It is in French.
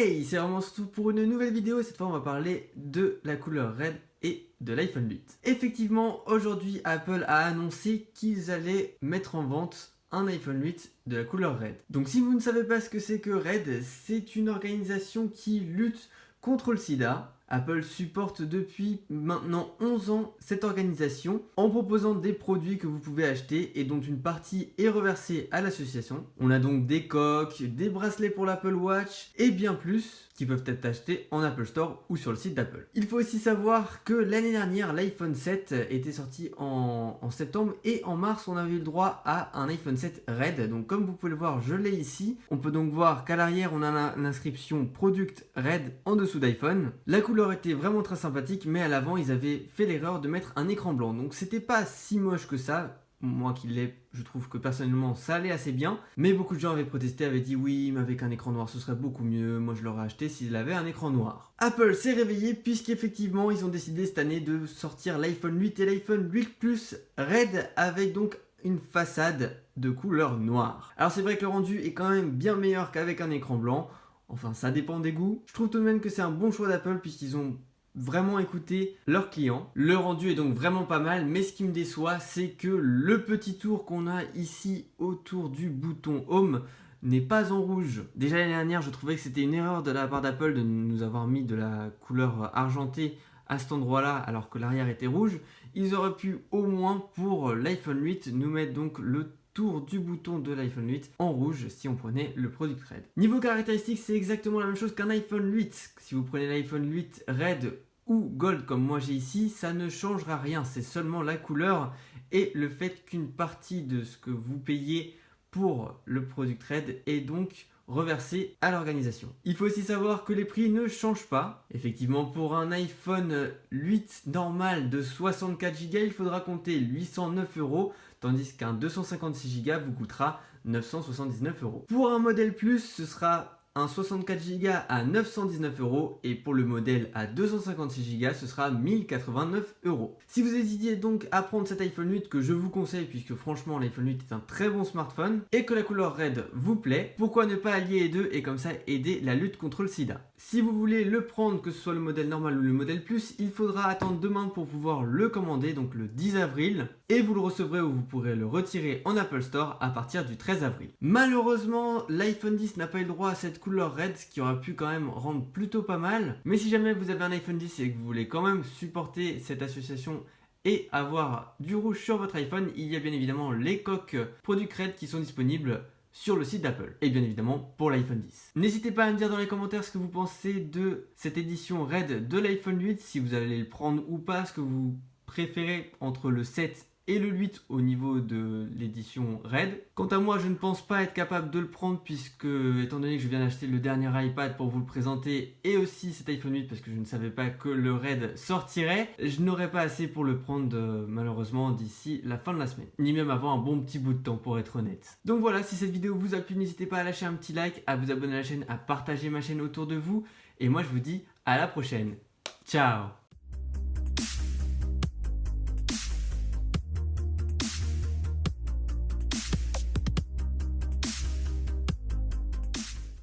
Hey, c'est vraiment surtout pour une nouvelle vidéo. Cette fois, on va parler de la couleur Red et de l'iPhone 8. Effectivement, aujourd'hui, Apple a annoncé qu'ils allaient mettre en vente un iPhone 8 de la couleur Red. Donc si vous ne savez pas ce que c'est que Red, c'est une organisation qui lutte contre le sida. Apple supporte depuis maintenant 11 ans cette organisation en proposant des produits que vous pouvez acheter et dont une partie est reversée à l'association. On a donc des coques, des bracelets pour l'Apple Watch et bien plus qui peuvent être achetés en Apple Store ou sur le site d'Apple. Il faut aussi savoir que l'année dernière, l'iPhone 7 était sorti en septembre et en mars, on avait eu le droit à un iPhone 7 Red. Donc comme vous pouvez le voir, je l'ai ici. On peut donc voir qu'à l'arrière, on a l'inscription Product Red en dessous d'iPhone. La couleur était vraiment très sympathique, mais à l'avant, ils avaient fait l'erreur de mettre un écran blanc. Donc c'était pas si moche que ça. Moi qui l'ai, je trouve que personnellement ça allait assez bien, mais beaucoup de gens avaient protesté, avaient dit oui, mais avec un écran noir ce serait beaucoup mieux, moi je l'aurais acheté s'il avait un écran noir. Apple s'est réveillé puisqu'effectivement ils ont décidé cette année de sortir l'iPhone 8 et l'iPhone 8 Plus Red avec donc une façade de couleur noire. Alors c'est vrai que le rendu est quand même bien meilleur qu'avec un écran blanc, enfin ça dépend des goûts. Je trouve tout de même que c'est un bon choix d'Apple puisqu'ils ont vraiment écouter leurs clients. Le rendu est donc vraiment pas mal, mais ce qui me déçoit, c'est que le petit tour qu'on a ici autour du bouton Home n'est pas en rouge. Déjà l'année dernière, je trouvais que c'était une erreur de la part d'Apple de nous avoir mis de la couleur argentée à cet endroit-là alors que l'arrière était rouge. Ils auraient pu au moins pour l'iPhone 8 nous mettre donc le tour du bouton de l'iPhone 8 en rouge si on prenait le Product Red. Niveau caractéristiques, c'est exactement la même chose qu'un iPhone 8. Si vous prenez l'iPhone 8 Red ou Gold comme moi j'ai ici, ça ne changera rien. C'est seulement la couleur et le fait qu'une partie de ce que vous payez pour le Product Red est donc reversé à l'organisation. Il faut aussi savoir que les prix ne changent pas. Effectivement, pour un iPhone 8 normal de 64 Go, il faudra compter 809 €, tandis qu'un 256 Go vous coûtera 979 €. Pour un modèle Plus, ce sera un 64 Go à 919 € et pour le modèle à 256 Go, ce sera 1089 €. Si vous hésitiez donc à prendre cet iPhone 8 que je vous conseille puisque franchement l'iPhone 8 est un très bon smartphone et que la couleur Red vous plaît, pourquoi ne pas allier les deux et comme ça aider la lutte contre le sida. Si vous voulez le prendre, que ce soit le modèle normal ou le modèle Plus, il faudra attendre demain pour pouvoir le commander, donc le 10 avril, et vous le recevrez ou vous pourrez le retirer en Apple Store à partir du 13 avril. Malheureusement, l'iPhone 10 n'a pas eu le droit à cette couleur Red, ce qui aurait pu quand même rendre plutôt pas mal. Mais si jamais vous avez un iPhone 10 et que vous voulez quand même supporter cette association et avoir du rouge sur votre iPhone, il y a bien évidemment les coques Product Red qui sont disponibles sur le site d'Apple et bien évidemment pour l'iPhone 10. N'hésitez pas à me dire dans les commentaires ce que vous pensez de cette édition Red de l'iPhone 8, si vous allez le prendre ou pas, ce que vous préférez entre le 7 et le 8 au niveau de l'édition Red. Quant à moi, je ne pense pas être capable de le prendre puisque, étant donné que je viens d'acheter le dernier iPad pour vous le présenter et aussi cet iPhone 8 parce que je ne savais pas que le Red sortirait, je n'aurai pas assez pour le prendre malheureusement d'ici la fin de la semaine. Ni même avant un bon petit bout de temps pour être honnête. Donc voilà, si cette vidéo vous a plu, n'hésitez pas à lâcher un petit like, à vous abonner à la chaîne, à partager ma chaîne autour de vous. Et moi je vous dis à la prochaine. Ciao!